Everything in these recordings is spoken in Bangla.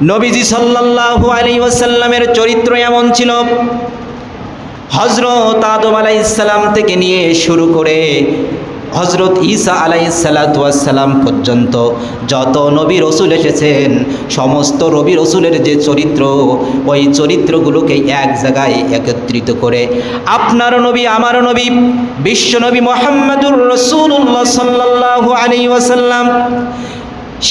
নবীজি সাল্লাল্লাহু আলাইহি ওয়াসাল্লামের চরিত্র এমন ছিল, হযরত আদম আলাইহিস সালাম থেকে নিয়ে শুরু করে হযরত ঈসা আলাইহিস সালাতু ওয়াস সালাম পর্যন্ত যত নবী রাসূল এসেছেন, সমস্ত নবী রাসূলের যে চরিত্র, ওই চরিত্রগুলোকে এক জায়গায় একত্রিত করে আপনার নবী, আমার নবী, বিশ্ব নবী মুহাম্মদুর রাসূলুল্লাহ সাল্লাল্লাহু আলাইহি ওয়াসাল্লাম,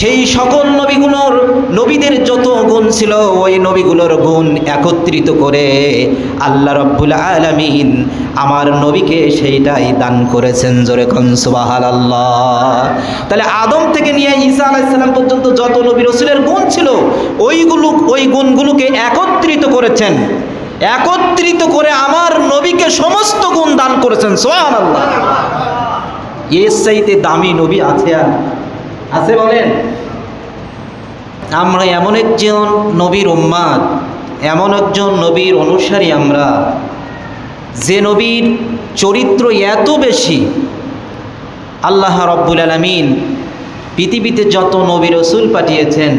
সেই সকল নবীগুলোর, নবীদের যত গুণ ছিল ওই নবীগুলোর গুণ একত্রিত করে আল্লাহ রাব্বুল আলামিন আমার নবীকে সেইটাই দান করেছেন। জোরে কোন সুবহানাল্লাহ। তাহলে আদম থেকে নিয়ে ঈসা আলাইহিস সালাম পর্যন্ত যত নবী রাসূলের গুণ ছিল ওই গুণগুলোকে একত্রিত করেছেন, একত্রিত করে আমার নবীকে সমস্ত গুণ দান করেছেন। সুবহানাল্লাহ। এর চাইতে দামি নবী আছে আর আছে বলেন? আমরা এমন একজন নবীর উম্মাত, এমন একজন নবীর অনুসারী আমরা, যে নবীর চরিত্র এত বেশি। আল্লাহ রাব্বুল আলামিন পৃথিবীতে যত নবী রাসূল পাঠিয়েছেন,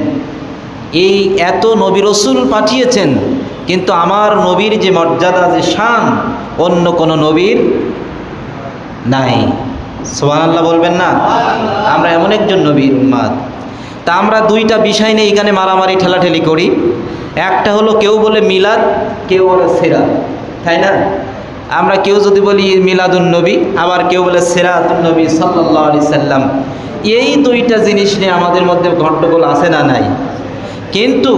এই এত নবী রাসূল পাঠিয়েছেন, কিন্তু আমার নবীর যে মর্যাদা, যে শান, অন্য কোনো নবীর নাই। সুবহানাল্লাহ বলবেন না? আমরা এমন একজন নবীর উম্মাত। তা আমরা দুইটা বিষয় নিয়ে এখানে মারামারি ঠেলাঠেলি করি। একটা হলো কেউ বলে মিলাদ, কেউ বলে সিরাত, তাই না? আমরা কেউ যদি বলি মিলাদুন নবী, আবার কেউ বলে সিরাতুন নবী সাল্লাল্লাহু আলাইহি সাল্লাম। এই দুইটা জিনিস নিয়ে আমাদের মধ্যে গন্ডগোল আছে না নাই? কিন্তু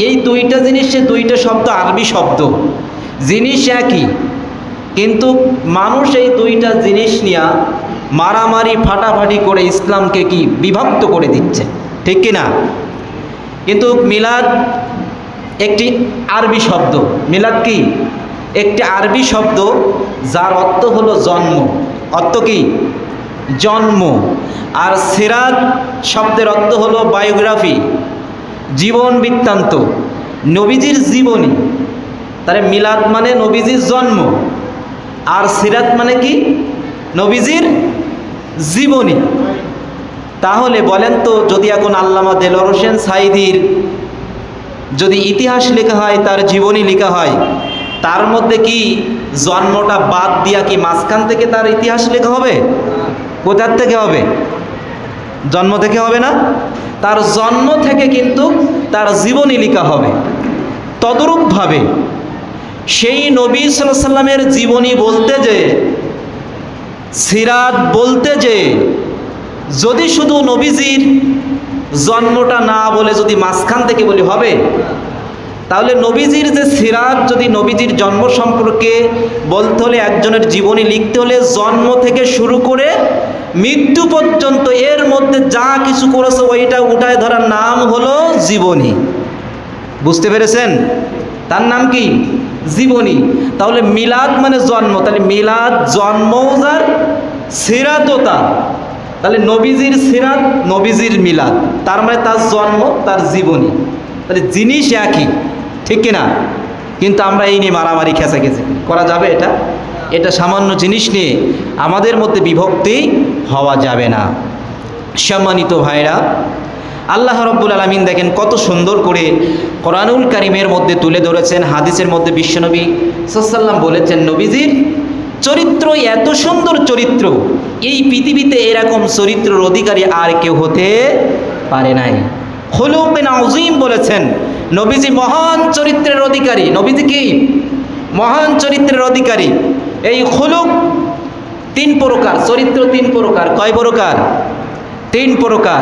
এই দুইটা জিনিসে দুইটা শব্দ আরবি শব্দ, জিনিস একই, কিন্তু মানুষ এই দুইটা জিনিস নিয়ে মারামারি ফাটাফাটি করে ইসলামকে কি বিভক্ত করে দিচ্ছে, ঠিক কি না? কিন্তু মিলাদ একটি আরবি শব্দ। মিলাদ কি? একটি আরবি শব্দ, যার অর্থ হলো জন্ম। অর্থ কি? জন্ম। আর সিরাত শব্দের অর্থ হলো বায়োগ্রাফি, জীবন বৃত্তান্ত, নবীজির জীবনী। তাহলে মিলাদ মানে নবীজির জন্ম, আর সিরাত মানে কি? নবীজির জীবনী। তাহলে বলেন তো, যদি এখন আল্লামা দেলোয়ার হোসেন সাঈদীর যদি ইতিহাস লেখা হয়, তার জীবনী লেখা হয়, তার মধ্যে কি জন্মটা বাদ দিয়া কি মাঝখান থেকে তার ইতিহাস লেখা হবে? কোথার থেকে হবে? জন্ম থেকে হবে না, তার জন্ম থেকে কিন্তু তার জীবনী লেখা হবে। তদরূপভাবে সেই নবী সাল্লাল্লাহু আলাইহি সাল্লামের জীবনী বলতে যে, সিরাত বলতে যে, যদি শুধু নবীজির জন্মটা না বলে যদি মাঝখান থেকে বলি হবে, তাহলে নবীজির যে সিরাত, যদি নবীজির জন্ম সম্পর্কে বলতে হলে, একজনের জীবনী লিখতে হলে, জন্ম থেকে শুরু করে মৃত্যু পর্যন্ত এর মধ্যে যা কিছু করেছে ওইটা উঠায় ধরার নাম হলো জীবনী। বুঝতে পেরেছেন? তার নাম কি? জীবনী। তাহলে মিলাদ মানে জন্ম, তাহলে মিলাদ জন্মও যার, সিরাতও তার। তাহলে নবীজির সিরাত, নবীজির মিলাদ, তার মানে তার জন্ম, তার জীবনী। তাহলে জিনিস একই, ঠিক কিনা? কিন্তু আমরা এই নিয়ে মারামারি খেঁচাখেঁচি করা যাবে? এটা সামান্য জিনিস নিয়ে আমাদের মধ্যে বিভক্তি হওয়া যাবে না। সম্মানিত ভাইরা, আল্লাহ রাব্বুল আলামিন দেখেন কত সুন্দর করে কোরআনুল কারীমের মধ্যে তুলে ধরেছেন। হাদিসের মধ্যে বিশ্বনবী সাল্লাল্লাহু আলাইহি ওয়াসাল্লাম বলেছেন, নবীজির চরিত্র এত সুন্দর চরিত্র, এই পৃথিবীতে এরকম চরিত্রের অধিকারী আর কেউ হতে পারে নাই। খুলুকুন আযীম বলেছেন, নবীজি মহান চরিত্রের অধিকারী। নবীজি কি? মহান চরিত্রের অধিকারী। এই খুলুক তিন প্রকার, চরিত্র তিন প্রকার। কয় প্রকার? তিন প্রকার।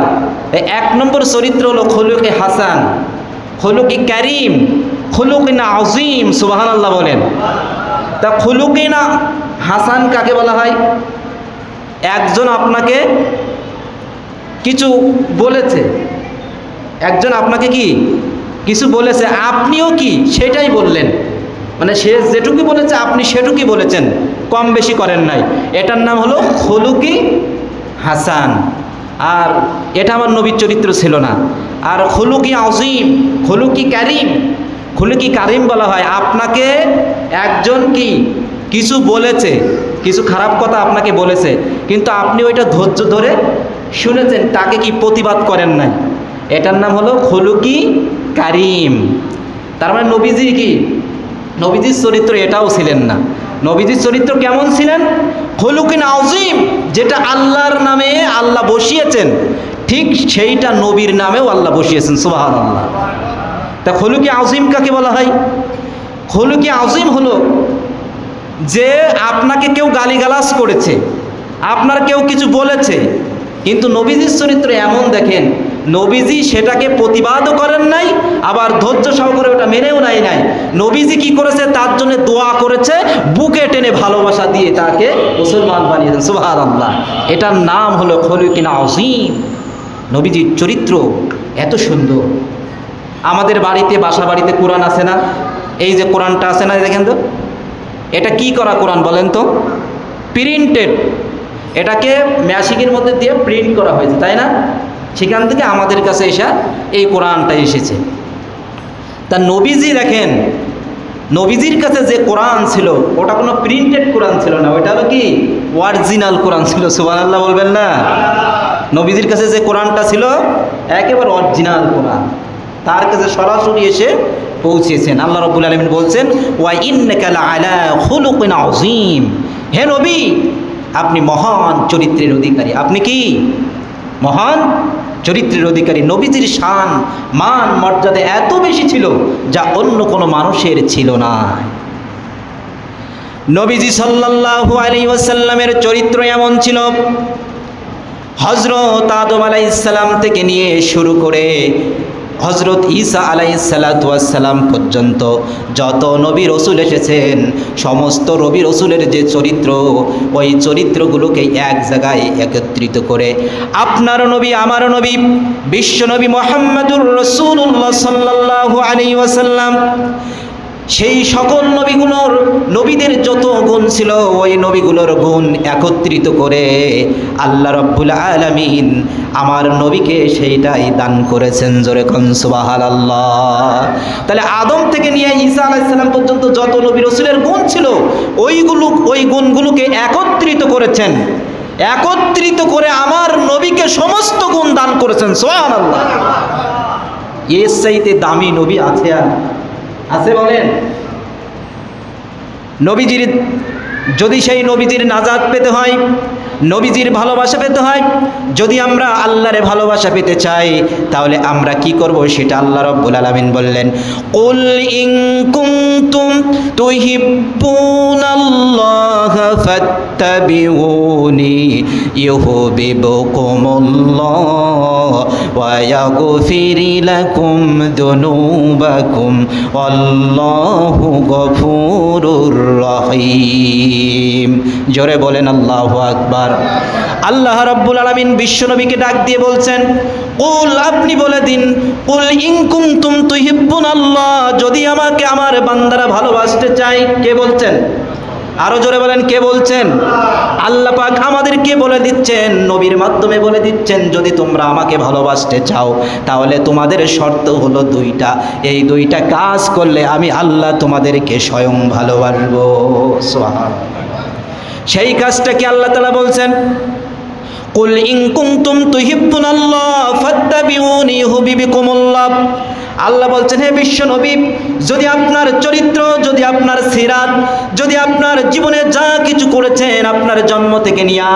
এক নম্বর চরিত্র হলো খুলুকে হাসান, খুলুকে কারীম, খুলুকুন আযীম। সুবহানাল্লাহ বলেন। তা খুলুকুন হাসান কাকে বলা হয়? একজন আপনাকে কিছু বলেছে, একজন আপনাকে কি কিছু বলেছে, আপনিও কি সেটাই বললেন, মানে সে যেটুকু বলেছে আপনি সেটুকুই বলেছেন, কম বেশি করেন নাই। এটার নাম হলো খুলুকি হাসান। আর এটা আমার নবীর চরিত্র ছিল না। আর খুলুকি আযীম, খুলুকি কারীম, খুলুকি কারীম বলা হয় আপনাকে একজন কি কিছু বলেছে, কিছু খারাপ কথা আপনাকে বলেছে, কিন্তু আপনি ওইটা ধৈর্য ধরে শুনেছেন, তাকে কি প্রতিবাদ করেন নাই। এটার নাম হলো খুলুকি কারিম। তার মানে নবীজি কি, নবীজির চরিত্র এটাও ছিলেন না। নবীজির চরিত্র কেমন ছিলেন? খুলুকিন আযীম, যেটা আল্লাহর নামে আল্লাহ বসিয়েছেন ঠিক সেইটা নবীর নামেও আল্লাহ বসিয়েছেন। সুবহানাল্লাহ। তা খুলুকি আযীম কাকে বলা হয়? খুলুকি আযীম হলো যে আপনাকে কেউ গালিগালাজ করেছে, আপনার কেউ কিছু বলেছে, কিন্তু নবীজির চরিত্র এমন দেখেন, নবীজি সেটাকে প্রতিবাদও করেন নাই, আবার ধৈর্য সহকারে ওটা মেনেও নাই। নবীজি কি করেছে? তার জন্য দোয়া করেছে, বুকে টেনে ভালোবাসা দিয়ে তাকে মুসলমান বানিয়েছেন। সুবহানাল্লাহ। এটার নাম হলো খুলুকিন আযীম। নবীজির চরিত্র এত সুন্দর। আমাদের বাড়িতে, বাসা বাড়িতে কোরআন আছে না? এই যে কোরআনটা আছে না, দেখেন তো, এটা কি করা কোরআন বলেন তো? প্রিন্টেড। এটাকে ম্যাশিকের মধ্যে দিয়ে প্রিন্ট করা হয়েছে, তাই না? সেখান থেকে আমাদের কাছে এসে এই কোরআনটা এসেছে। তা নবীজি দেখেন, নবীজির কাছে যে কোরআন ছিল ওটা কোনো প্রিন্টেড কোরআন ছিল না, ওটা হলো কি অরিজিনাল কোরআন ছিল। সুবহানাল্লাহ বলবেন না? নবীজির কাছে যে কোরআনটা ছিল একেবারে অরিজিনাল কোরআন, তার কাছে সরাসরি এসে পৌঁছেছেন। আল্লাহ রাব্বুল আলামিন বলছেন, ওয়া ইন্নাকা লাআলা খুলুকিন আযীম। হে নবী, আপনি মহান চরিত্রের অধিকারী। আপনি কি মহান চরিত্রের অধিকারী। নবীজির শান, মান, মর্যাদা এত বেশি ছিল যা অন্য কোনো মানুষের ছিল না। নবীজি সাল্লাল্লাহু আলাইহি ওয়াসাল্লামের চরিত্র এমন ছিল, হযরত আদম আলাইহিস সালাম থেকে নিয়ে শুরু করে হযরত ঈসা আলাইহিসসালাম পর্যন্ত যত নবী রসুল এসেছেন, সমস্ত নবী রসুলের যে চরিত্র, ওই চরিত্রগুলোকে এক জায়গায় একত্রিত করে আপনার নবী, আমার নবী, বিশ্বনবী মুহাম্মদুর রাসূলুল্লাহ সাল্লাল্লাহু আলাইহি ওয়াসাল্লাম, সেই সকল নবীগুলোর, নবীদের যত গুণ ছিল ওই নবীগুলোর গুণ একত্রিত করে আল্লাহ রাব্বুল আলামিন আমার নবীকে সেইটাই দান করেছেন। জোরে কোন সুবহানাল্লাহ। তাহলে আদম থেকে নিয়ে ঈসা আলাইহিস সালাম পর্যন্ত যত নবী রাসূলের গুণ ছিল ওই গুণগুলোকে একত্রিত করেছেন, একত্রিত করে আমার নবীকে সমস্ত গুণ দান করেছেন। সুবহানাল্লাহ। এর চাইতে দামি নবী আছে আর আছে বলেন? নবীজির, যদি সেই নবীজির নাজাত পেতে হয়, নবীজির ভালোবাসা পেতে হয়, যদি আমরা আল্লাহর ভালোবাসা পেতে চাই, তাহলে আমরা কি করব সেটা আল্লাহ রাব্বুল আলামিন বললেন, কুল ইন কুনতুম তুহিব্বুনাল্লাহ ফাত্তাবিউনি ইউহিব্বুকুমুল্লাহ ওয়া ইয়াগফির লাকুম যুনুবাকুম আল্লাহু গফুরুর রহিম। জোরে বলেন আল্লাহু আকবার। আল্লাহ রাব্বুল আলামিন বিশ্বনবীকে ডাক দিয়ে বলছেন, কুল, আপনি বলে দিন, কুল ইন কুনতুম তুহিব্বুনাল্লাহ, যদি আমাকে আমার বান্দারা ভালোবাসতে চায়। কে বলছেন? আরো জোরে বলেন, কে বলছেন? আল্লাহ পাক আমাদেরকে বলে দিচ্ছেন, নবীর মাধ্যমে বলে দিচ্ছেন, যদি তোমরা আমাকে ভালোবাসতে চাও তাহলে তোমাদের শর্ত হলো দুইটা। এই দুইটা কাজ করলে আমি আল্লাহ তোমাদেরকে স্বয়ং ভালোবাসবো। সুবহানাল্লাহ। সেই কাজটা কি আল্লাহ তাআলা বলছেন, কুল ইন কুনতুম তুহিব্বুনাল্লাহ ফাত্তাবিউনি ইউহিব্বুকুমুল্লাহ। আল্লাহ বলছেন, হে বিশ্ব নবী, যদি আপনার চরিত্র, যদি আপনার সিরাত, যদি আপনার জীবনে যা কিছু করেছেন আপনার জন্ম থেকে নিয়ে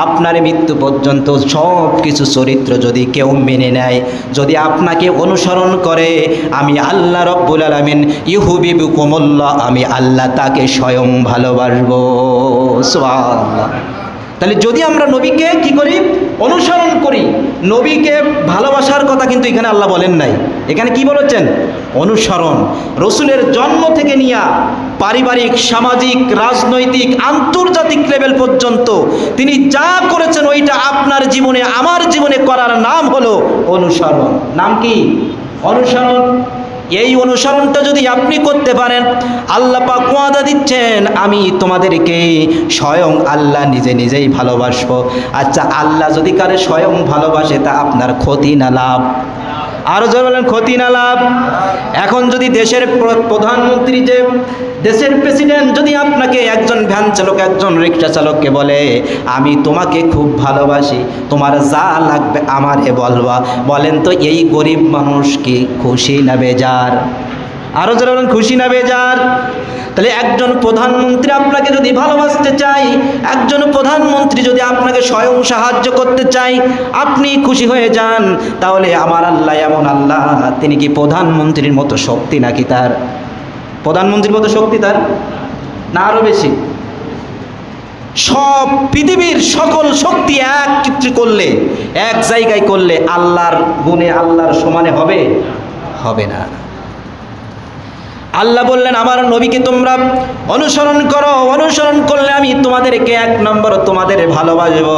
আপনার মৃত্যু পর্যন্ত সব কিছু চরিত্র যদি কেউ মেনে নেয়, যদি আপনাকে অনুসরণ করে, আমি আল্লাহ রাব্বুল আলামিন ইউহিব্বুকুমুল্লাহ, আমি আল্লাহ তাকে স্বয়ং ভালোবাসবো। সুবহানাল্লাহ। তাহলে যদি আমরা নবীকে কি করি? অনুসরণ করি। নবীকে ভালোবাসার কথা কিন্তু এখানে আল্লাহ বলেন নাই, এখানে কি বলেছেন? অনুসরণ। রসুলের জন্ম থেকে নিয়ে পারিবারিক, সামাজিক, রাজনৈতিক, আন্তর্জাতিক লেভেল পর্যন্ত তিনি যা করেছেন ওইটা আপনার জীবনে, আমার জীবনে করার নাম হলো অনুসরণ। নাম কি? অনুসরণ। এই অনুসরণটা যদি আপনি করতে পারেন, আল্লাহ পাক ওয়াদা দিচ্ছেন, আমি তোমাদেরকে স্বয়ং আল্লাহ নিজে নিজেই ভালোবাসবো। আচ্ছা, আল্লাহ যদি কারে স্বয়ং ভালোবাসে তা আপনার ক্ষতি না লাভ? আরো জোরে বলেন ক্ষতি না লাভ। এখন যদি দেশের প্রধানমন্ত্রী, যে দেশের প্রেসিডেন্ট যদি আপনাকে, একজন ভ্যান চালক, একজন রিক্সা চালককে বলে আমি তোমাকে খুব ভালোবাসি, তোমার যা লাগবে আমারে বলবা, বলেন তো এই গরিব মানুষ কি খুশি না বেজার? আরো যারা বলেন খুশি না বেজার? তাহলে একজন প্রধানমন্ত্রী আপনাকে যদি ভালোবাসতে চাই, একজন প্রধানমন্ত্রী যদি আপনাকে স্বয়ং সাহায্য করতে চাই, আপনি খুশি হয়ে যান, তাহলে আমার আল্লাহ এমন আল্লাহ, তিনি কি প্রধানমন্ত্রীর মতো শক্তি নাকি তার? প্রধানমন্ত্রীর মতো শক্তি তার না আরো বেশি? সব পৃথিবীর সকল শক্তি একত্রিত করলে, এক জায়গায় করলে আল্লাহর গুণে, আল্লাহর সমানে হবে? হবে না। আল্লাহ বললেন আমার নবীকে তোমরা অনুসরণ করো, অনুসরণ করলে আমি তোমাদেরকে 1 নম্বর তোমাদের ভালোবাসবো,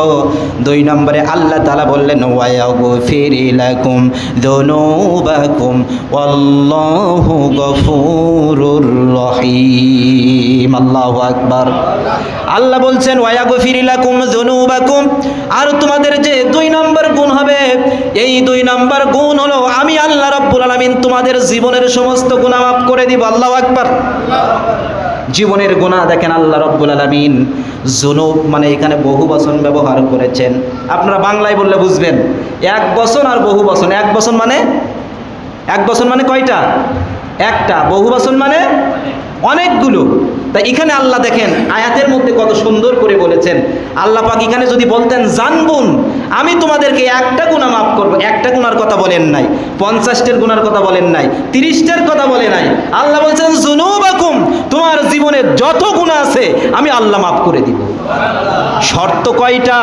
2 নম্বরে আল্লাহ তাআলা বললেন ওয়ায়াগফির লাকুম যুনুবাকুম ওয়াল্লাহু গফুরুর রহিম। আল্লাহু আকবার। আল্লাহ বলছেন ওয়ায়াগফির লাকুম যুনুবাকুম, আর তোমাদের যে 2 নম্বর গুণ হবে, এই 2 নম্বর গুণ হলো আমি আল্লাহ রাব্বুল আলামিন তোমাদের জীবনের সমস্ত গুনাহ মাফ করে দিব। আল্লাহু আকবার। জীবনের গুনাহ দেখেন আল্লাহ রাব্বুল আলামিন যুনুব মানে এখানে বহু বচন ব্যবহার করেছেন। আপনারা বাংলায় বললে বুঝবেন, 1 বচন আর বহু বচন। 1 বচন মানে, 1 বচন মানে কয়টা? একটা। বহু বচন মানে অনেকগুলো। তাই এখানে আল্লাহ দেখেন আয়াতের মধ্যে কত সুন্দর করে বলেছেন। আল্লাহ পাক এখানে যদি বলতেন জানবুন আমি তোমাদেরকে 1টা গুনাহ মাফ করব, 1টা গুনার কথা বলেন নাই, 50টার গুনার কথা বলেন নাই, 30টার কথা বলে নাই। আল্লাহ বলছেন যুনুবাকুম, তোমার জীবনে যত গুনাহ আছে আমি আল্লাহ মাফ করে দিব। শর্ত কয়টা?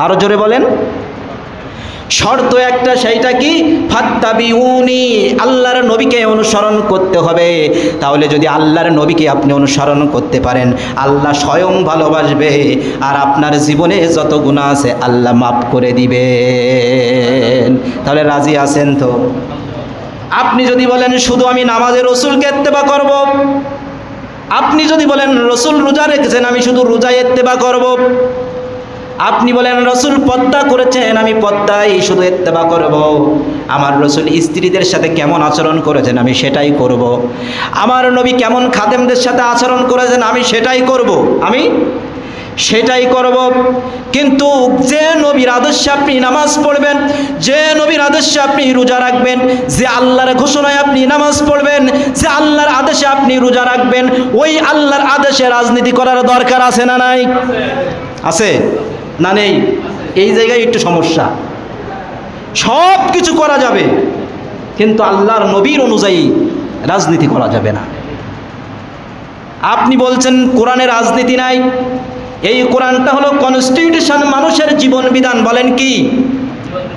আরো জোরে বলেন। শর্ত একটা, সেইটা কি? ফাত্তাবিউনি, আল্লাহর নবীকে অনুসরণ করতে হবে। তাহলে যদি আল্লাহর নবীকে আপনি অনুসরণ করতে পারেন, আল্লাহ স্বয়ং ভালোবাসবে, আর আপনার জীবনে যত গুনাহ আছে আল্লাহ মাফ করে দিবেন। তাহলে রাজি আছেন তো? আপনি যদি বলেন শুধু আমি নামাজে রসুলকে ইত্তেবা করব, আপনি যদি বলেন রসুল রোজা রেখেছেন আমি শুধু রোজায় ইত্তেবা করব, আপনি বলেন রসুল পর্দা করেছেন আমি পর্দায় শুধু ইত্তেবা করব, আমার রসুল স্ত্রীদের সাথে কেমন আচরণ করেছেন আমি সেটাই করব, আমার নবী কেমন খাদেমদের সাথে আচরণ করেছেন আমি সেটাই করব, আমি সেটাই করব। কিন্তু যে নবীর আদর্শে আপনি নামাজ পড়বেন, যে নবীর আদর্শে আপনি রোজা রাখবেন, যে আল্লাহর ঘোষণায় আপনি নামাজ পড়বেন, যে আল্লাহর আদেশে আপনি রোজা রাখবেন, ওই আল্লাহর আদেশে রাজনীতি করার দরকার আছে না নাই? আছে না নেই? এই জায়গায় একটু সমস্যা। সব কিছু করা যাবে কিন্তু আল্লাহর নবীর অনুযায়ী রাজনীতি করা যাবে না। আপনি বলছেন কোরআনে রাজনীতি নাই, এই কোরআনটা হলো কনস্টিটিউশন, মানুষের জীবন বিধান। বলেন কি?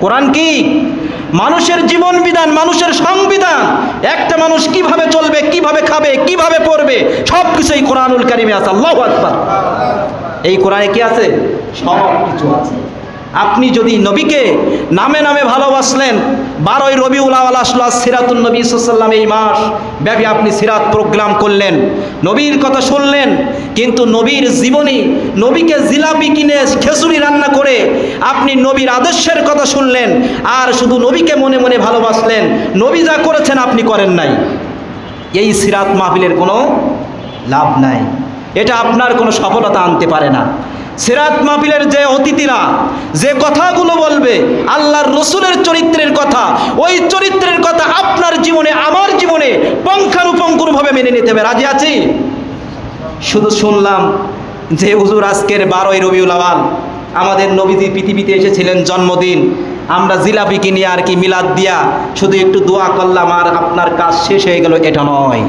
কোরআন কি? মানুষের জীবন বিধান, মানুষের সংবিধান। একটা মানুষ কিভাবে চলবে, কিভাবে খাবে, কিভাবে পড়বে, সব কিছুই কোরআনুল কারিমে আছে। আল্লাহু আকবার। এই কোরআনে কি আছে? সব কিছু আছে। আপনি যদি নবীকে নামে নামে ভালোবাসলেন, 12ই রবিউল আউয়াল আসলো, সিরাতুন নবী সাল্লাল্লাহু আলাইহি ওয়াসাল্লাম, এই মাস ব্যাপী আপনি সিরাত প্রোগ্রাম করলেন, নবীর কথা শুনলেন, কিন্তু নবীর জীবনী, নবীকে জিলাপি কিনে খিচুড়ি রান্না করে আপনি নবীর আদর্শের কথা শুনলেন, আর শুধু নবীকে মনে মনে ভালোবাসলেন, নবী যা করেছেন আপনি করেন নাই, এই সিরাত মাহফিলের কোনো লাভ নাই। এটা আপনার কোনো সফলতা আনতে পারে না। সিরাত মাহফিলের যে অতিথিরা যে কথাগুলো বলবে আল্লাহর রসুলের চরিত্রের কথা, ওই চরিত্রের কথা আপনার জীবনে, আমার জীবনে পুঙ্খানুপুঙ্খভাবে মেনে নিতে হবে। রাজি আছি? শুধু শুনলাম যে হুজুর আজকের 12ই রবিউল আউয়াল আমাদের নবীজি পৃথিবীতে এসেছিলেন, জন্মদিন, আমরা জিলাপি কিনি আর কি মিলাদ দিয়া শুধু একটু দোয়া করলাম আর আপনার কাজ শেষ হয়ে গেল, এটা নয়।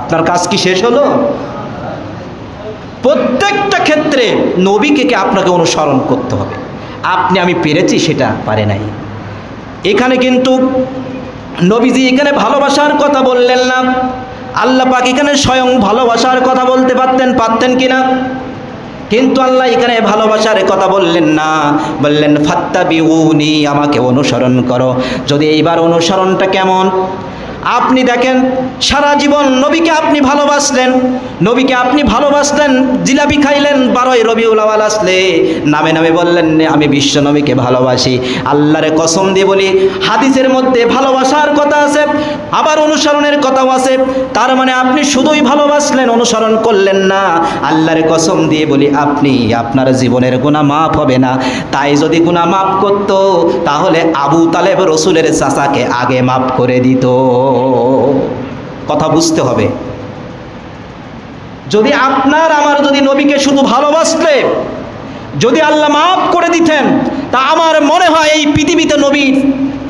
আপনার কাজ কি শেষ হলো? প্রত্যেকটা ক্ষেত্রে নবীকে আপনাকে অনুসরণ করতে হবে। আপনি আমি পেরেছি সেটা পারে নাই। এখানে কিন্তু নবীজি এখানে ভালোবাসার কথা বললেন না, আল্লাহ পাক এখানে স্বয়ং ভালোবাসার কথা বলতে পারতেন কিনা? কিন্তু আল্লাহ এখানে ভালোবাসার কথা বললেন না, বললেন ফাত্তাবিউনি, আমাকে অনুসরণ করো। যদি এইবার অনুসরণটা কেমন? আপনি দেখেন সারা জীবন নবীকে আপনি ভালোবাসলেন, নবীকে আপনি ভালোবাসলেন, জিলাপি খাইলেন, 12ই রবিউল আউয়াল আসলে নামে নামে বললেন আমি বিশ্ব নবীকে ভালোবাসি। আল্লাহর কসম দিয়ে বলি, হাদিসের মধ্যে ভালোবাসার কথা আছে, আবার অনুসরণের কথাও আছে। তার মানে আপনি শুধুই ভালোবাসলেন, অনুসরণ করলেন না। আল্লাহর কসম দিয়ে বলি, আপনি আপনার জীবনের গুনাহ মাফ হবে না। তাই যদি গুনাহ মাফ করত, তাহলে আবু তালেব রসুলের চাচাকে আগে মাফ করে দিত। কথা বুঝতে হবে। যদি আপনার আমার যদি নবীকে শুধু ভালোবাসলে যদি আল্লাহ মাফ করে দিতেন, তা আমার মনে হয় এই পৃথিবীতে নবীর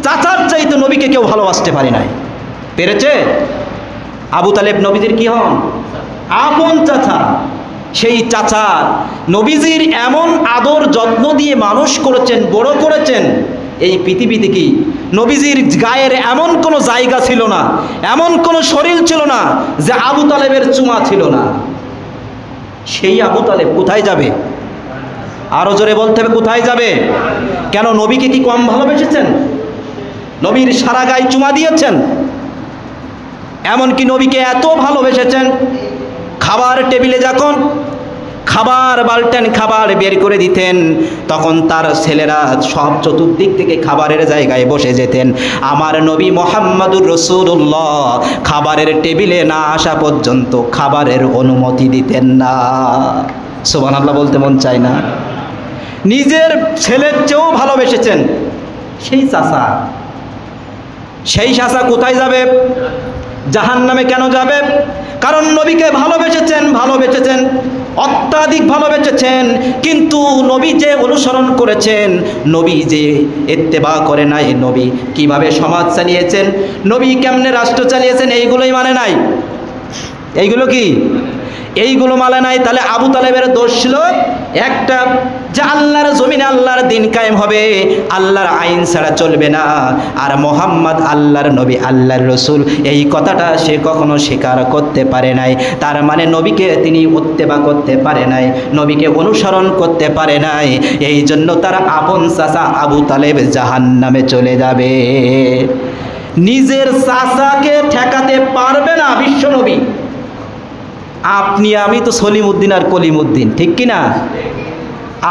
চাচার চাইতে নবীকে কেউ ভালোবাসতে পারে নাই। পেরেছে? আবু তালেব নবীজির কি হন? আপন চাচা। সেই চাচা নবীজির এমন আদর যত্ন দিয়ে মানুষ করেছেন, বড় করেছেন, এই পৃথিবীতে কি নবীজির গায়ের এমন কোনো জায়গা ছিল না, এমন কোনো শরীর ছিল না যে আবু তালেবের চুমা ছিল না। সেই আবু তালেব কোথায় যাবে? আরো জোরে বলতে হবে, কোথায় যাবে? কেন নবীকে কি কম ভালোবেসেছেন? নবীর সারা গায়ে চুমা দিয়েছেন। এমনকি নবীকে এত ভালোবেসেছেন, খাবার টেবিলে যখন খাবার বালতেন, খাবার বের করে দিতেন, তখন তার ছেলেরা সব চতুর্দিক থেকে খাবারের জায়গায় বসে যেতেন। আমার নবী মুহাম্মদুর রাসূলুল্লাহ খাবারের টেবিলে না আসা পর্যন্ত খাবারের অনুমতি দিতেন না। সুবহানাল্লাহ বলতে মন চায় না? নিজের ছেলের চেয়েও ভালোবেসেছেন সেই চাচা। সেই চাচা কোথায় যাবে? জাহান্নামে কেন যাবে? কারণ নবীকে ভালোবেসেছেন, অত্যাধিক ভালোবেসেছেন, কিন্তু নবী যে অনুসরণ করেছেন, নবী যে ইত্তেবা করে নাই, নবী কিভাবে সমাজ চালিয়েছেন, নবী কেমনে রাষ্ট্র চালিয়েছেন, এইগুলোই মানে নাই। এইগুলো কি? এইগুলো মানে নাই। তাহলে আবু তালেবের দোষ ছিল একটা, যে আল্লাহর জমিনে আল্লাহর দিন কায়েম হবে, আল্লাহর আইন ছাড়া চলবে না। আর মোহাম্মদ আল্লাহর নবী, আল্লাহর রসুল, এই কথাটা সে কখনো স্বীকার করতে পারে নাই। তার মানে নবীকে তিনি ইত্তেবা করতে পারে নাই, নবীকে অনুসরণ করতে পারে নাই। এই জন্য তার আপন চাচা আবু তালেব জাহান্নামে চলে যাবে। নিজের চাচাকে ঠেকাতে পারবে না বিশ্বনবী। আপনি আমি তো সলিমউদ্দিন আর কলিমউদ্দিন, ঠিক কি না?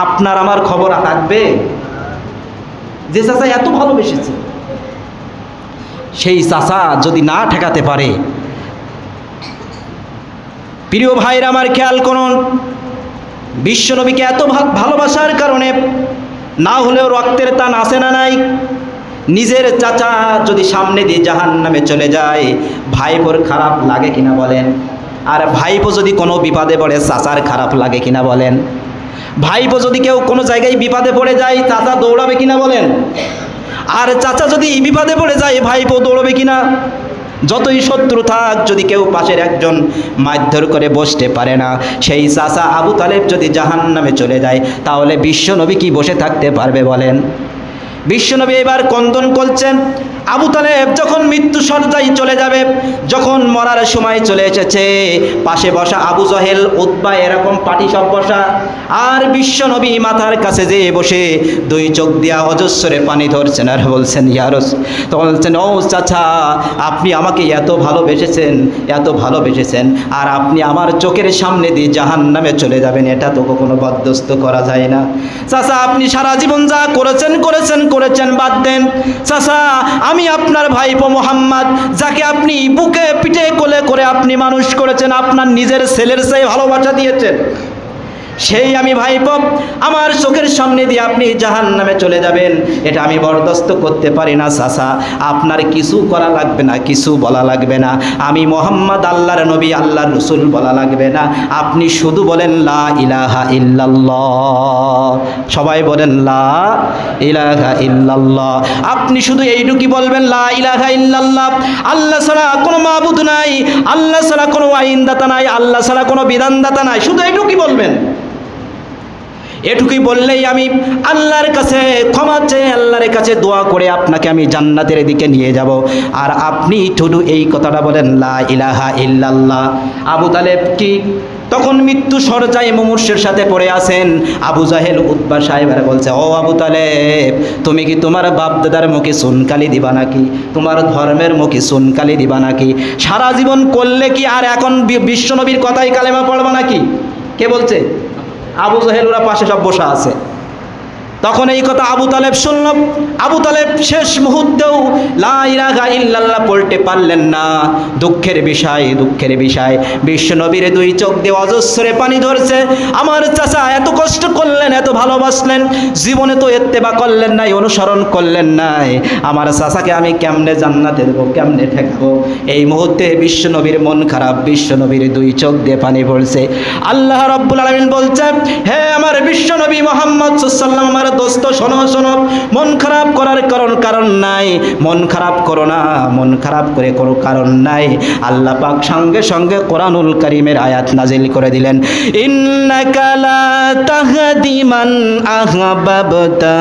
আপনার আমার খবর থাকবে যে চাচা এত ভালোবেসেছে, সেই চাচা যদি না ঠেকাতে পারে। প্রিয় ভাইরা আমার, খেয়াল করুন, বিশ্বনবীকে এত ভালোবাসার কারণে না হলেও রক্তের টান আসে না নাই? নিজের চাচা যদি সামনে দিয়ে জাহান্নামে চলে যায়, ভাইপোর খারাপ লাগে কিনা বলেন? আর ভাইপো যদি কোনো বিপদে পড়ে, চাচার খারাপ লাগে কিনা বলেন? ভাইপো যদি কেউ কোনো জায়গায় বিপদে পড়ে যায়, চাচা দৌড়াবে কিনা বলেন? আর চাচা যদি বিপদে পড়ে যায়, ভাইপো দৌড়াবে কিনা? যতই শত্রু থাক, যদি কেউ পাশের একজন মারধর করে বসতে পারে না, সেই চাচা আবু তালেব যদি জাহান্নামে চলে যায়, তাহলে বিশ্বনবী কি বসে থাকতে পারবে বলেন? বিশ্বনবী এবার কন্দন করছেন। আবু তালেব যখন মৃত্যু সজ্জায় চলে যাবে, যখন মরার সময় চলে এসেছে, পাশে বসা আবু জহেল, উতবা, এরকম পাটি সব বসা, আর বিশ্বনবী মাথার কাছে যেয়ে বসে দুই চোখ দিয়া অজস্রে পানি ধরছেন আর বলছেন ইয়া রাসূল, তখন বলছেন ও চাচা, আপনি আমাকে এত ভালোবেসেছেন, আর আপনি আমার চোখের সামনে দিয়ে জাহান্নামে চলে যাবেন, এটা তো কখনো বরদাস্ত করা যায় না। চাচা, আপনি সারা জীবন যা করেছেন বাদ দেন। চাচা, আমি আপনার ভাইপো মুহাম্মদ, যাকে আপনি বুকে পিঠে কোলে করে আপনি মানুষ করেছেন, আপনার নিজের ছেলের চেয়ে ভালোবাসা দিয়েছেন, সেই আমি ভাইপো, আমার চোখের সামনে দিয়ে আপনি জাহান্নামে চলে যাবেন, এটা আমি বরদাস্ত করতে পারি না। চাচা, আপনার কিছু করা লাগবে না, কিছু বলা লাগবে না, আমি মুহাম্মদ আল্লাহর নবী, আল্লাহর রাসূল বলা লাগবে না, আপনি শুধু বলেন লা ইলাহা ইল্লাল্লাহ। সবাই বলেন লা ইলাহা ইল্লাল্লাহ। আপনি শুধু এইটুকুই বলবেন, লা ইলাহা ইল্লাল্লাহ, আল্লাহ ছাড়া কোনো মাবুদ নাই, আল্লাহ ছাড়া কোনো আইনদাতা নাই, আল্লাহ ছাড়া কোনো বিধানদাতা নাই, শুধু এইটুকুই বলবেন। এটুকুই বললেই আমি আল্লাহর কাছে ক্ষমা চেয়ে, আল্লাহর কাছে দোয়া করে আপনাকে আমি জান্নাতের দিকে নিয়ে যাব। আর আপনি শুধু এই কথাটা বলেন লা ইলাহা ইল্লাল্লাহ। আবু তালেব কি তখন মৃত্যু শয্যায় মুমূর্ষের সাথে পড়ে আছেন। আবু জাহেল উতবা সাহেবেরা বলছে, ও আবু তালেব, তুমি কি তোমার বাপ দাদার মুখে সুনকালি দিবা নাকি? তোমার ধর্মের মুখে সুনকালি দিবা নাকি? সারা জীবন করলে কি আর এখন বিশ্বনবীর কথাই কালেমা পড়বা নাকি? কে বলছে? আবু জাহেল, ওরা পাশে সব বসা আছে। তখন এই কথা আবু তালেব শুনল। আবু তালেব শেষ মুহূর্তেও লা ইলাহা ইল্লাল্লাহ পড়তে পারলেন না। দুঃখের বিষয়, দুঃখের বিষয়, বিশ্বনবীর দুই চোখ দিয়ে অজস্রে পানি ধরছে। আমার চাচা এত কষ্ট করলেন, এত ভালোবাসলেন, জীবনে তো ইত্তেবা করলেন নাই, অনুসরণ করলেন নাই। আমার চাচাকে আমি কেমনে জান্নাতে দেবো, কেমনে ঠেকাবো? এই মুহূর্তে বিশ্বনবীর মন খারাপ, বিশ্বনবীর দুই চোখ দিয়ে পানি পড়ছে। আল্লাহ রাব্বুল আলামিন বলছেন, হে আমার বিশ্বনবী মুহাম্মদ সাল্লাল্লাহু আলাইহি ওয়াসাল্লাম, আমার দোস্ত শোনো শোনো, মন খারাপ করার কারণ নাই, মন খারাপ করো না, মন খারাপ করে কোনো কারণ নাই। আল্লাহ পাক সঙ্গে সঙ্গে কোরআনুল কারীমের আয়াত নাজিল করে দিলেন, ইন্নাকা লা তাহদি মান আহবাবতা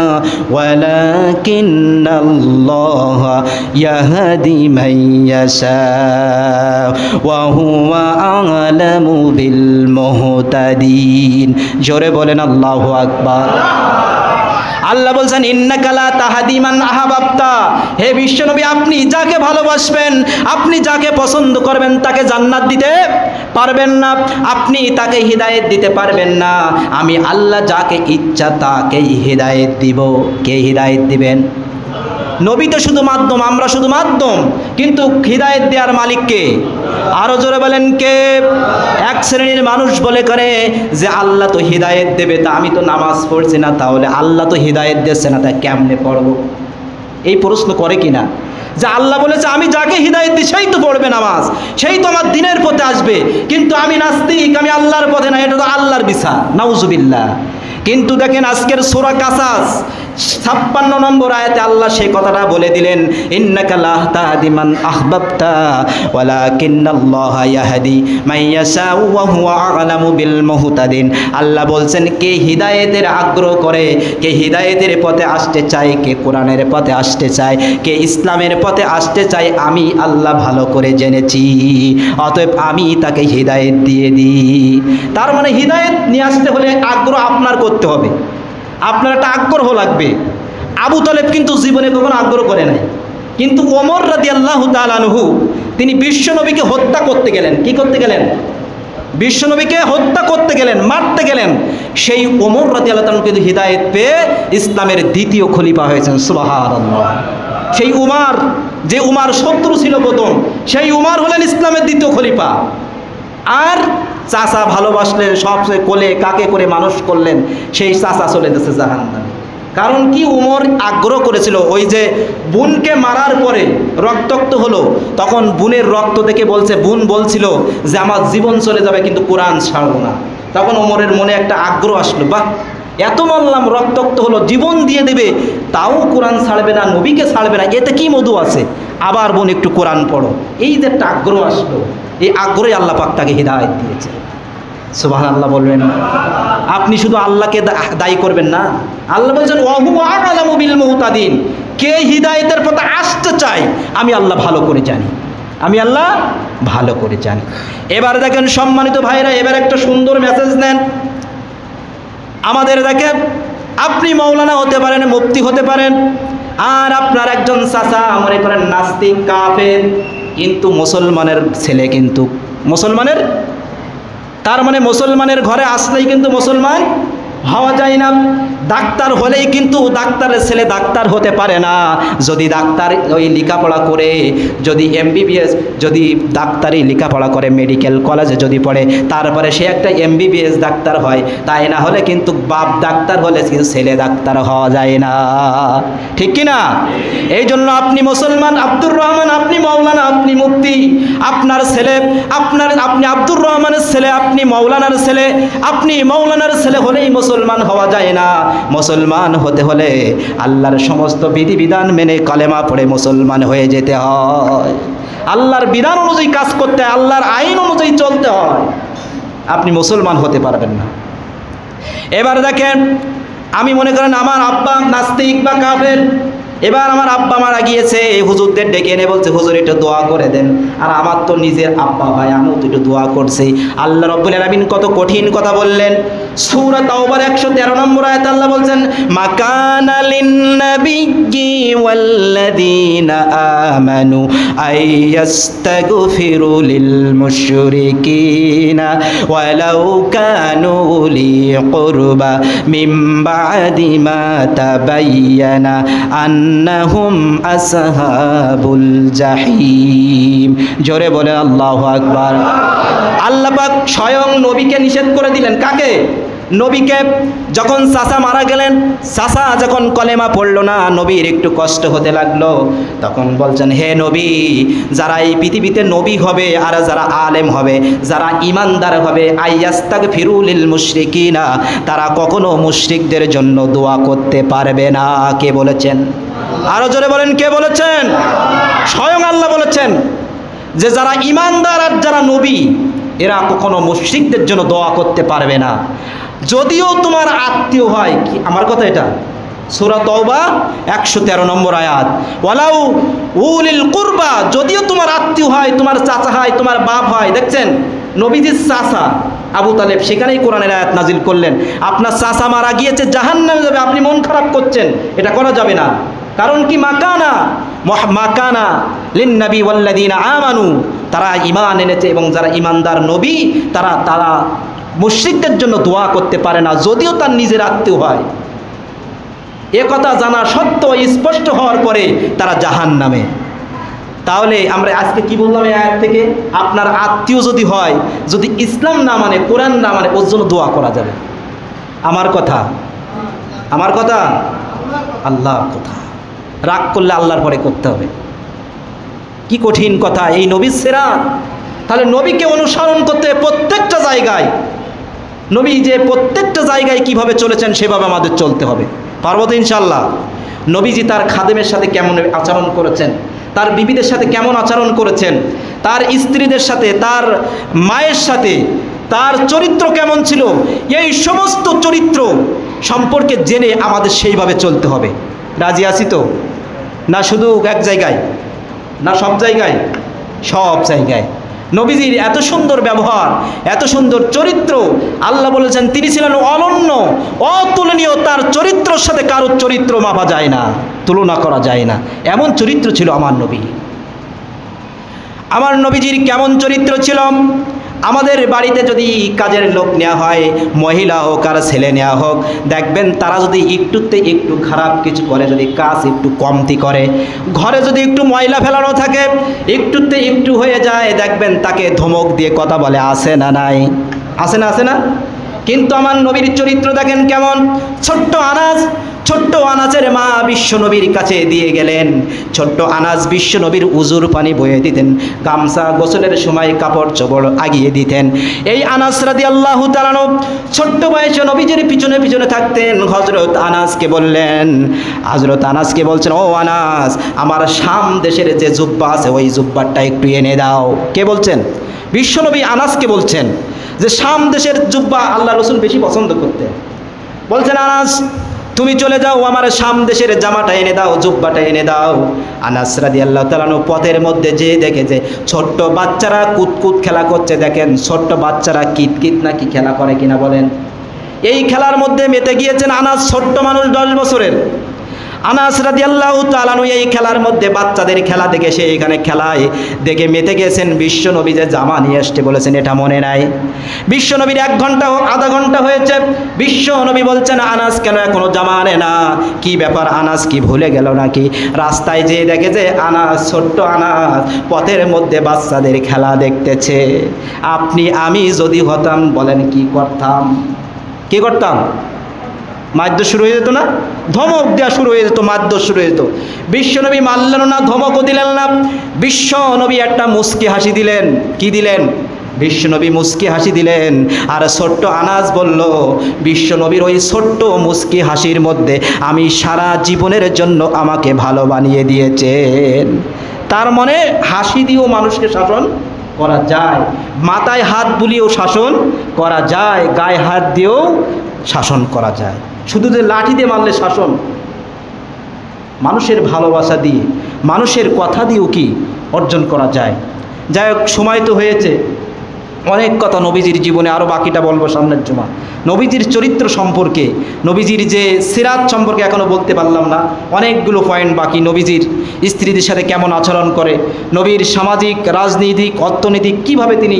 ওয়ালাকিন্নাল্লাহা ইয়াহদি মান ইয়াশা ওয়া হুয়া আ'লামু বিল মুহতাদিন। জোরে বলেন আল্লাহু আকবার। আল্লাহ বলছেন, ইন্নাকা লা তাহদি মান আহবাবতা, হে বিশ্বনবী, আপনি যাকে ভালোবাসবেন, আপনি যাকে পছন্দ করবেন তাকে জান্নাত দিতে পারবেন না, আপনি তাকে হিদায়াত দিতে পারবেন না। আমি আল্লাহ যাকে ইচ্ছা তাকেই হিদায়াত দিব। কে হিদায়াত দিবেন? নবী তো শুধু মাধ্যম, আমরা শুধু মাধ্যম, কিন্তু হিদায়াত দেওয়ার মালিক কে? আরো জোরে বলেন কে? এক শ্রেণীর মানুষ বলে করে যে আল্লাহ তো হিদায়াত দেবে, তা আমি তো নামাজ পড়ছি না, তাহলে আল্লাহ তো হিদায়াত দিচ্ছে না, তা কেমনে পড়বো? এই প্রশ্ন করে কিনা? যে আল্লাহ বলেছে আমি যাকে হিদায়াত দিই সেই তো পড়বে নামাজ, সেই তো আমার দিনের পথে আসবে, কিন্তু আমি নাস্তিক, আমি আল্লাহর পথে না, এটা তো আল্লাহর বিচার, নাউজুবিল্লাহ। কিন্তু দেখেন আজকের সূরা কাসাস 56 নম্বর আয়াতে আল্লাহ সেই কথাটা বলে দিলেন, ইন্নাকা লা তাহদি মান আহবাবতা ওয়ালাকিন্নাল্লাহা ইয়াহদি মান ইয়াশাউ ওয়া হুয়া আ'লামু বিল মুহতাদিন। আল্লাহ বলছেন, কে হিদায়াতের আগ্রহ করে, কে হিদায়াতের পথে আসতে চায়, কে কোরআনের পথে আসতে চায়, কে ইসলামের পথে আসতে চায়, আমি আল্লাহ ভালো করে জেনেছি, অতএব আমি তাকে হিদায়াত দিয়ে দিই। তার মানে হিদায়াত নিয়ে আসতে হলে আগ্রহ আপনার করতে হবে, আপনার একটা আগ্রহ লাগবে। আবু তালেব কিন্তু জীবনে কখনো আগ্রহ করে নাই, কিন্তু ওমর রাদিয়াল্লাহু তাআলা আনহু তিনি বিশ্বনবীকে হত্যা করতে গেলেন। কি করতে গেলেন? বিশ্বনবীকে হত্যা করতে গেলেন, মারতে গেলেন। সেই ওমর রাদিয়াল্লাহু তাআলা কিন্তু হিদায়াত পেয়ে ইসলামের দ্বিতীয় খলিফা হয়েছেন। সুবহানাল্লাহ। সেই উমার, যে উমার শত্রু ছিল প্রথম, সেই উমার হলেন ইসলামের দ্বিতীয় খলিফা। আর চাচা ভালোবাসলেন, সবচেয়ে কোলে কাকে করে মানুষ করলেন, সেই চাচা চলে গেছে জাহান্নামে। কারণ কি? উমর আগ্রহ করেছিল, ওই যে বোনকে মারার পরে রক্তাক্ত হলো, তখন বোনের রক্ত দেখে বলছে, বোন বলছিল যে আমার জীবন চলে যাবে কিন্তু কোরআন ছাড়বো না। তখন ওমরের মনে একটা আগ্রহ আসলো, বাহ, এত মানলাম, রক্তাক্ত হলো, জীবন দিয়ে দেবে, তাও কোরআন ছাড়বে না, নবীকে ছাড়বে না, এতে কি মধু আছে? আবার বোন একটু কোরআন পড়ো। এই যে একটা আগ্রহ আসলো, এই আগ্রহে আল্লাহ পাক তাকে হিদায়াত দিয়েছে। সুবহানাল্লাহ বলবেন। আপনি শুধু আল্লাহকে দায়ী করবেন না, আল্লাহ বলছেন ওয়া হুয়া আ'লামু বিল মুহতাদিন, কে হিদায়াতের পথে আসতে চায় আমি আল্লাহ ভালো করে জানি, আমি আল্লাহ ভালো করে জানি। এবার দেখেন সম্মানিত ভাইরা, এবার একটা সুন্দর মেসেজ নেন আমাদের। দেখেন, আপনি মাওলানা হতে পারেন, মুফতি হতে পারেন, আর আপনার একজন চাচা মনে করেন নাস্তিক, কাফের, কিন্তু মুসলমানের ছেলে, কিন্তু মুসলমানের, তার মানে মুসলমানের ঘরে আসলেই কিন্তু মুসলমান হওয়া যায় না। ডাক্তার হলেই কিন্তু ডাক্তারের ছেলে ডাক্তার হতে পারে না। যদি ডাক্তার ওই লেখাপড়া করে, যদি এমবিবিএস, যদি ডাক্তারি লেখাপড়া করে, মেডিকেল কলেজে যদি পড়ে, তারপরে সে একটা এমবিবিএস ডাক্তার হয়, তাই না হলে কিন্তু বাপ ডাক্তার হলে কিন্তু ছেলে ডাক্তার হওয়া যায় না, ঠিক কি না? এই জন্য আপনি মুসলমান, আব্দুর রহমান, আপনি মাওলানা, আপনি মুফতি, আপনার ছেলে, আপনি আব্দুর রহমানের ছেলে, আপনি মাওলানার ছেলে, আপনি মাওলানার ছেলে হলেই মুসলমান হওয়া যায় না। মুসলমান হতে হলে আল্লাহর সমস্ত বিধিবিধান মেনে কালেমা পড়ে মুসলমান হয়ে যেতে হয়, আল্লাহর বিধান অনুযায়ী কাজ করতে হয়, আল্লাহর আইন অনুযায়ী চলতে হয়। আপনি মুসলমান হতে পারবেন না। এবার দেখেন, আমি মনে করেন আমার আব্বা নাস্তিক বা কাফের, এবার আমার আব্বা মারা গিয়েছে, হুজুরদের ডেকে এনে বলছে হুজুর একটু দোয়া করে দেন। আর আমার তো নিজের আব্বা হয়, আমিও তো একটু দোয়া করছি। আল্লাহ রাব্বুল আলামিন কত কঠিন কথা বললেন। সূরা তাওবার 113 নম্বর আয়াতে আল্লাহ বলছেন মাকানা লিন-নাবিয়্যি ওয়াল্লাযীনা আমানু আইয়াস্তাগফিরু লিল-মুশরিকিনা ওয়ালাউ কানু লি কুরবা মিন বা'দি মা তাবায়্যানা আন্নাহুম আসহাবুল জাহিম। জোরে বলে আল্লাহু আকবার। আল্লাহ পাক স্বয়ং নবীকে নিষেধ করে দিলেন। কাকে? নবীকে। যখন চাচা মারা গেলেন, চাচা যখন কলেমা পড়লো না, নবীর একটু কষ্ট হতে লাগলো। তখন বলছেন হে নবী, যারা এই পৃথিবীতে নবী হবে আর যারা আলেম হবে, যারা ইমানদার হবে, আইয়াস্তাগফিরু লিল মুশরিকিনা, তারা কখনো মুশরিকদের জন্য দোয়া করতে পারবে না। কে বলেছেন? আরো জোরে বলেন, কে বলেছেন? স্বয়ং আল্লাহ বলেছেন যে যারা ইমানদার আর যারা নবী, এরা কখনো মুশরিকদের জন্য দোয়া করতে পারবে না, যদিও তোমার আত্মীয় হয়। কি আমার কথা এটা? সূরা তাওবা 113 নম্বর আয়াত। ওয়ালাউ উলিল কুরবা, যদিও তোমার আত্মীয় হয়, তোমার চাচা হয়, তোমার বাপ হয়। দেখছেন নবীজির চাচা আবু তালেব, সেখানেই কোরআনের আয়াত নাজিল করলেন আপনার চাচা মারা গিয়েছে, জাহান্নামে যাবে, আপনি মন খারাপ করছেন, এটা করা যাবে না। কারণ কি? মাকানা লিন-নাবী ওয়াল্লাযীনা আমানু, তারা ঈমান এনেছে এবং যারা ঈমানদার নবী তারা মুশরিকদের জন্য দোয়া করতে পারে না, যদিও তার নিজের আত্মীয় হয়। এ কথা জানা সত্ত্বেও স্পষ্ট হওয়ার পরে তারা জাহান্নামে। তাহলে আমরা আজকে কি বললাম এই আয়াত থেকে? আপনার আত্মীয় যদি হয়, যদি ইসলাম না মানে, কোরআন না মানে, ওর জন্য দোয়া করা যাবে। আমার কথা আল্লাহর কথা। রাগ করলে আল্লাহর পরে করতে হবে। কি কঠিন কথা! এই নবীর সিরাত। তাহলে নবীকে অনুসরণ করতে প্রত্যেকটা জায়গায়, নবী যে প্রত্যেকটা জায়গায় কিভাবে চলেছেন সেভাবে আমাদের চলতে হবে। পারবো তো ইনশাআল্লাহ? নবীজি তার খাদেমের সাথে কেমন আচরণ করেছেন, তার বিবিদের সাথে কেমন আচরণ করেছেন, তার স্ত্রীদের সাথে, তার মায়ের সাথে তার চরিত্র কেমন ছিল, এই সমস্ত চরিত্র সম্পর্কে জেনে আমাদের সেইভাবে চলতে হবে। রাজি আছি তো? না শুধু এক জায়গায়, না সব জায়গায়? সব জায়গায়। নবীজির এত সুন্দর ব্যবহার, এত সুন্দর চরিত্র, আল্লাহ বলেছেন তিনি ছিলেন অনন্য, অতুলনীয়। তার চরিত্রের সাথে কারোর চরিত্র মাপা যায় না, তুলনা করা যায় না। এমন চরিত্র ছিল আমার নবী। আমার নবীজির কেমন চরিত্র ছিল? আমাদের বাড়িতে যদি কাজের লোক নেওয়া হয়, মহিলা হোক আর ছেলে নেওয়া হোক, দেখবেন তারা যদি একটুতে একটু খারাপ কিছু করে, যদি কাজ একটু কমতি করে, ঘরে যদি একটু ময়লা ফেলানো থাকে, একটুতে একটু হয়ে যায়, দেখবেন তাকে ধমক দিয়ে কথা বলে। আসে না? নাই? আসে না? কিন্তু আমার নবীর চরিত্র দেখেন কেমন। ছোট্ট আনাজের মা বিশ্ব নবীর কাছে দিয়ে গেলেন। ছোট্ট আনাজ বিশ্ব নবীর উজুর পানি বয়ে দিতেন, গামছা গোসলের সময় কাপড় চোপড় আগিয়ে দিতেন। এই আনাস রাদিয়াল্লাহু তাআলা ছোট্ট বয়সে নবীজির পিছনে পিছনে থাকতেন। হযরত আনাসকে বলছেন, ও আনাস, আমার শাম দেশের যে জুব্বা আছে ওই জুব্বাটা একটু এনে দাও। কে বলছেন? বিশ্ব নবী আনাসকে বলছেন যে শাম দেশের জুব্বা আল্লাহ রসুল বেশি পছন্দ করতেন। বলছেন আনাস, তুমি চলে যাও, আমার শাম দেশের জামাটা এনে দাও, জুব্বাটা এনে দাও। আনাস রাদিয়াল্লাহু তাআলা পথের মধ্যে যে দেখে যে ছোট্ট বাচ্চারা কুতকুত খেলা করছে। দেখেন ছোট্ট বাচ্চারা কিতকিত নাকি খেলা করে কিনা বলেন? এই খেলার মধ্যে মেতে গিয়েছেন আনাস। ছোট্ট মানুষ, 10 বছরের আনাস রাদিয়াল্লাহু তাআলা এই খেলার মধ্যে, বাচ্চাদের খেলা দেখে সে এখানে খেলায় দেখে মেতে গেছেন। বিশ্ব নবী যে জামা নিয়ে আসতে বলেছেন এটা মনে নাই। বিশ্ব নবীর 1 ঘন্টা আধা ঘন্টা হয়েছে, বিশ্ব নবী বলছেন আনাস কেন এখনো জামা আনে না? কি ব্যাপার? আনাস কি ভুলে গেল নাকি? রাস্তায় যেয়ে দেখে যে ছোট্ট আনাস পথের মধ্যে বাচ্চাদের খেলা দেখতেছে। আপনি আমি যদি হতাম, বলেন কি করতাম? মারধর শুরু হয়ে যেত না? ধমক দেওয়া শুরু হয়ে যেত, মারধর শুরু হয়ে যেত। বিশ্বনবী মারলেন না, ধমকও দিলেন না। বিশ্বনবী একটা মুস্কি হাসি দিলেন। কি দিলেন? বিশ্বনবী মুস্কি হাসি দিলেন। আর ছোট্ট আনাস বলল, বিশ্বনবীর ওই ছোট্ট মুস্কি হাসির মধ্যে আমি সারা জীবনের জন্য আমাকে ভালো বানিয়ে দিয়েছেন। তার মানে হাসি দিয়েও মানুষকে শাসন করা যায়, মাথায় হাত বুলিয়েও শাসন করা যায়, গায়ে হাত দিয়েও শাসন করা যায়। শুধু যে লাঠি দিয়ে মারলে শাসন, মানুষের ভালোবাসা দিয়ে, মানুষের কথা দিয়েও কি অর্জন করা যায়। যাই হোক, সময় তো হয়েছে, অনেক কথা নবীজির জীবনে, আরও বাকিটা বলবো সামনের জমা। নবীজির চরিত্র সম্পর্কে, নবীজির যে সিরাত সম্পর্কে এখনও বলতে পারলাম না, অনেকগুলো পয়েন্ট বাকি। নবীজির স্ত্রীদের সাথে কেমন আচরণ করে, নবীর সামাজিক, রাজনৈতিক, অর্থনৈতিক কীভাবে তিনি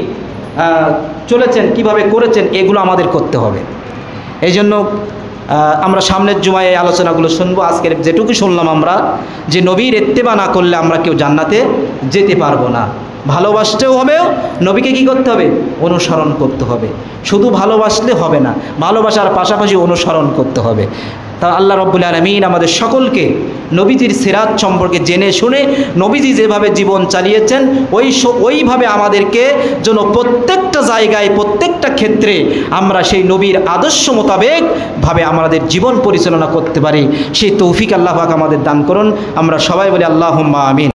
চলেছেন, কিভাবে করেছেন, এগুলো আমাদের করতে হবে। এই জন্য আমরা সামনের জুমায় এই আলোচনাগুলো শুনবো। আজকের যেটুকু শুনলাম আমরা, যে নবীর ইত্তেবা না করলে আমরা কেউ জান্নাতে যেতে পারবো না। ভালোবাসতেও হবে, নবীকে কি করতে হবে? অনুসরণ করতে হবে। শুধু ভালোবাসলে হবে না, ভালোবাসার পাশাপাশি অনুসরণ করতে হবে। তা আল্লাহ রাব্বুল আলামিন আমাদের সকলকে নবীজির সিরাত সম্পর্কে জেনে শুনে নবীজি যেভাবে জীবন চালিয়েছেন ওইভাবে আমাদেরকে যেন প্রত্যেকটা জায়গায়, প্রত্যেকটা ক্ষেত্রে আমরা সেই নবীর আদর্শ মোতাবেক ভাবে আমাদের জীবন পরিচালনা করতে পারি, সেই তৌফিক আল্লাহ পাক আমাদের দান করুন। আমরা সবাই বলি আল্লাহুম্মা আমিন।